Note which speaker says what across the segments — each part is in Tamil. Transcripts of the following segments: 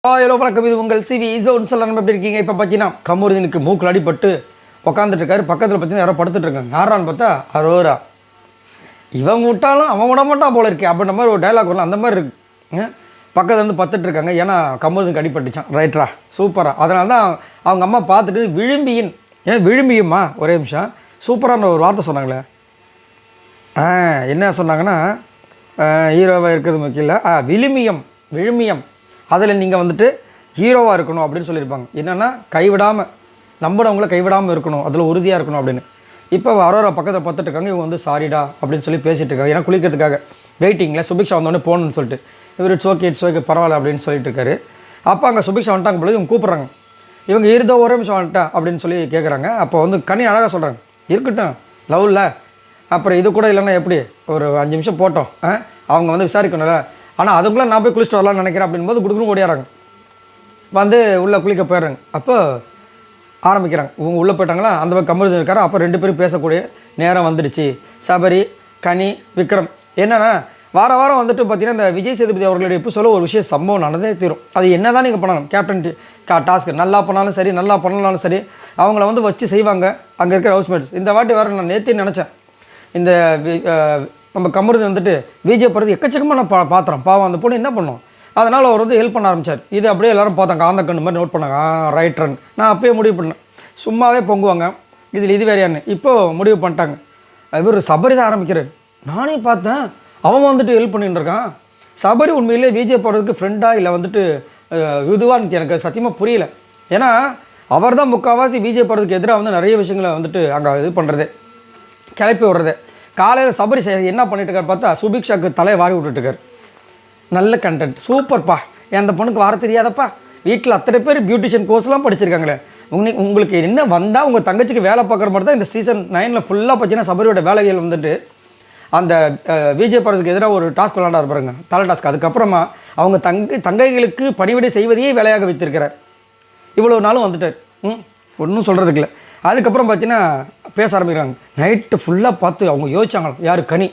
Speaker 1: ஹலோ வணக்கம், இது உங்கள் சிவி இசோன்னு சொல்லணும். எப்படி இருக்கீங்க? இப்போ பார்த்தீங்கன்னா கமருதீனுக்கு மூக்கில் அடிபட்டு உட்காந்துட்டு இருக்காரு. பக்கத்தில் பார்த்தீங்கன்னா யாரோ படுத்துட்டு இருக்காங்க. யாரான்னு பார்த்தா அரோரா. இவன் விட்டாலும் அவன் விட மாட்டான் போல இருக்கே அப்படின்ற மாதிரி ஒரு டைலாக் வரலாம். அந்த மாதிரி இருக்கு. பக்கத்தில் வந்து பத்துட்டு இருக்காங்க. ஏன்னா கமருதீனுக்கு அடிபட்டுச்சான். ரைட்ரா, சூப்பராக. அதனால தான் அவங்க அம்மா பார்த்துட்டு விழும்பியின் விழும்பியுமா ஒரே நிமிஷம் சூப்பரான ஒரு வார்த்தை சொன்னாங்களே. என்ன சொன்னாங்கன்னா, ஹீரோவாக இருக்கிறது முக்கியம் இல்லை, விழுமியம் அதில் நீங்கள் வந்துட்டு ஹீரோவாக இருக்கணும் அப்படின்னு சொல்லியிருப்பாங்க. என்னென்னா கைவிடாமல் நம்பினவங்கள கைவிடாமல் இருக்கணும், அதில் உறுதியாக இருக்கணும் அப்படின்னு. இப்போ அரோரா பக்கத்தில் பார்த்துட்டு இருக்காங்க. இவங்க வந்து சாரிடா அப்படின்னு சொல்லி பேசிகிட்டு இருக்காங்க. ஏன்னா குளிக்கிறதுக்காக வெயிட்டிங்கில் சுபிக்ஷா வந்தோடனே போகணுன்னு சொல்லிட்டு இவர் இட்ஸ் ஓகே பரவாயில்ல அப்படின்னு சொல்லிட்டு இருக்காரு. அப்போ அங்கே சுபிக்ஷா வந்துட்டாங்க பொழுது இவங்க கூப்பிட்றாங்க. இவங்க இருந்தோ ஒரே நிமிஷம் வந்துட்டா அப்படின்னு சொல்லி கேட்குறாங்க. அப்போ வந்து கனி அழகாக சொல்கிறாங்க, இருக்கட்டும் லவ்வில் அப்புறம் இது கூட இல்லைன்னா எப்படி, ஒரு 5 நிமிஷம் போட்டோம், அவங்க வந்து விசாரிக்கணும்ல. ஆனால் அதுக்குள்ளே நான் போய் குளிச்சுட்டு வரலான்னு நினைக்கிறேன் அப்படின்போது குடுக்குன்னு ஓடியாராங்க. வந்து உள்ளே குளிக்க போயிடுறாங்க. அப்போ ஆரம்பிக்கிறாங்க. இவங்க உள்ளே போயிட்டாங்களா, அந்த பக்கம் கமருதீன் இருக்காரு. அப்போ 2 பேரும் பேசக்கூடிய நேரம் வந்துடுச்சு. சபரி, கனி, விக்ரம். என்னென்னா வாரம் வந்துட்டு பார்த்தீங்கன்னா இந்த விஜய் சேதுபதி அவர்களுடைய எபிசோடில் ஒரு விஷயம் சம்பவம் நடந்தே தீரும். அது என்ன தான் நீங்கள் பண்ணணும், கேப்டன் டாஸ்க்கு நல்லா பண்ணாலும் சரி நல்லா பண்ணலாலும் சரி அவங்கள வந்து வச்சு செய்வாங்க அங்கே இருக்கிற ஹவுஸ்மேட்ஸ். இந்த வாட்டி வேறு நான் நேற்று நினச்சேன், இந்த நம்ம கமருதீன் வந்துட்டு விஜய் போகிறது எக்கச்சக்கமாக நான் பார்த்துறோம். பாவம் அந்த பொண்ணு என்ன பண்ணும், அதனால் அவர் வந்து ஹெல்ப் பண்ண ஆரம்பித்தார். இது அப்படியே எல்லோரும் பார்த்தாங்க, ஆந்த கண்ணு மாதிரி நோட் பண்ணாங்க. Right run. நான் அப்பயே முடிவு பண்ணேன், சும்மாவே பொங்குவாங்க இதில் இது வேறையான்னு. இப்போது முடிவு பண்ணிட்டாங்க. இவர் சபரி தான் ஆரம்பிக்கிறார். நானே பார்த்தேன் அவன் வந்துட்டு ஹெல்ப் பண்ணிட்டு இருக்கான். சபரி உண்மையிலே விஜய் போகிறதுக்கு ஃப்ரெண்டாக இல்லை வந்துட்டு இதுவான்னு எனக்கு சத்தியமாக புரியல. ஏன்னா அவர் தான் முக்கால்வாசி விஜய் போகிறதுக்கு எதிராக வந்து நிறைய விஷயங்களை வந்துட்டு அங்கே இது பண்ணுறது, கிளப்பி விடுறது. காலையில் சபரி என்ன பண்ணிட்டு இருக்காரு பார்த்தா சுபிக்ஷாக்கு தலையை வாரி விட்டுட்டுருக்காரு. நல்ல கண்டென்ட், சூப்பர்ப்பா. அந்த பொண்ணுக்கு வர தெரியாதப்பா, வீட்டில் அத்தனை பேர் பியூட்டிஷியன் கோர்ஸ்லாம் படிச்சிருக்காங்களே, உங்களுக்கு என்ன வந்தால் உங்கள் தங்கச்சிக்கு வேலை பார்க்குற மாதிரி தான் இந்த சீசன் 9 ஃபுல்லாக பார்த்தீங்கன்னா சபரியோட வேலைகள் வந்துட்டு அந்த விஜய் போகிறதுக்கு எதிராக ஒரு டாஸ்க் விளாண்டா பாருங்க, தலை டாஸ்க். அதுக்கப்புறமா அவங்க தங்கைகளுக்கு பணிவிடை செய்வதையே வேலையாக வைத்திருக்கிறார். இவ்வளோ நாளும் வந்துட்டார். ஒன்றும் சொல்கிறதுக்கு இல்லை. அதுக்கப்புறம் பார்த்தீங்கன்னா பேச ஆரம்பிக்கிறாங்க. நைட்டு ஃபுல்லாக பார்த்து அவங்க யோசிச்சாங்க, யார் கனி,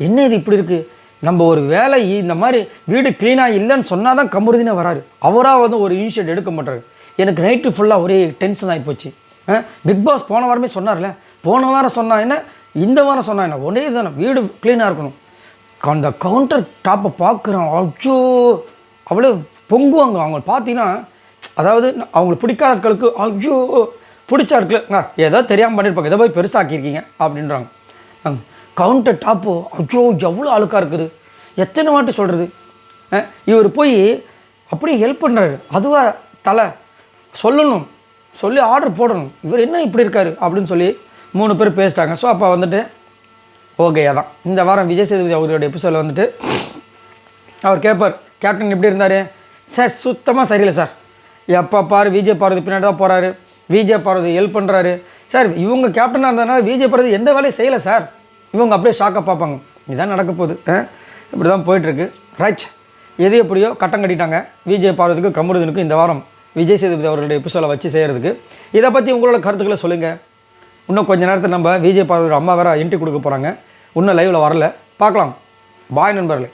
Speaker 1: என்ன இது இப்படி இருக்குது, நம்ம ஒரு வேலை இந்த மாதிரி வீடு க்ளீனாக இல்லைன்னு சொன்னால் தான் கமருதீனே வராரு, அவராக வந்து ஒரு இனிஷியேட் எடுக்க மாட்டார். எனக்கு நைட்டு ஃபுல்லாக ஒரே டென்ஷன் ஆகி போச்சு. பிக் பாஸ் போன வாரமே சொன்னார்ல, போன வாரம் சொன்னா என்ன, இந்த வாரம் சொன்னா என்ன, ஒரே தானே வீடு க்ளீனாக இருக்கணும். அந்த கவுண்டர் டாப்பை பார்க்குறான், அச்சோ அவ்வளோ பொங்குவாங்க. அவங்க பார்த்தீங்கன்னா, அதாவது அவங்களுக்கு பிடிக்காத ஆட்களுக்கு ஐயோ பிடிச்சா இருக்குல்ல, ஏதோ தெரியாமல் பண்ணியிருப்பாங்க, எதை போய் பெருசாக்கியிருக்கீங்க அப்படின்றாங்க. கவுண்டர் டாப்பு ஐயோ எவ்வளோ அழுக்காக இருக்குது, எத்தனை வாட்டி சொல்கிறது. இவர் போய் அப்படியே ஹெல்ப் பண்ணுறாரு. அதுவாக தலை சொல்லணும், சொல்லி ஆர்டர் போடணும், இவர் என்ன இப்படி இருக்காரு அப்படின்னு சொல்லி 3 பேர் பேசிட்டாங்க. ஸோ அப்போ வந்துட்டு ஓகே அதான் இந்த வாரம் விஜய் சேதுபதி அவருடைய எபிசோடில் வந்துட்டு அவர் கேட்பார், கேப்டன் எப்படி இருந்தார் சார், சுத்தமாக சரியில்லை சார், எப்போ பாரு விஜய் பார்வதி பின்னாடி தான் போகிறாரு, விஜய் பார்வதி ஹெல்ப் பண்ணுறாரு சார், இவங்க கேப்டனாக இருந்ததுனால விஜய் பார்வதி எந்த வேலையும் செய்யலை சார், இவங்க அப்படியே ஷாக்காக பார்ப்பாங்க. இதுதான் நடக்க போகுது, இப்படி தான் போயிட்டுருக்கு. ரைட், எது எப்படியோ கட்டம் கட்டிட்டாங்க விஜய் பார்வதிக்கு கமருதீனுக்கு இந்த வாரம் விஜய் சேதுபதி அவர்களுடைய எபிசோடை வச்சு செய்கிறதுக்கு. இதை பற்றி உங்களோட கருத்துக்களை சொல்லுங்கள். இன்னும் கொஞ்சம் நேரத்தில் நம்ம விஜய் பார்வதியோட அம்மா வேறு என்ட்ரி கொடுக்க போகிறாங்க. இன்னும் லைவில் வரல, பார்க்கலாம். பாய் நண்பர்களே.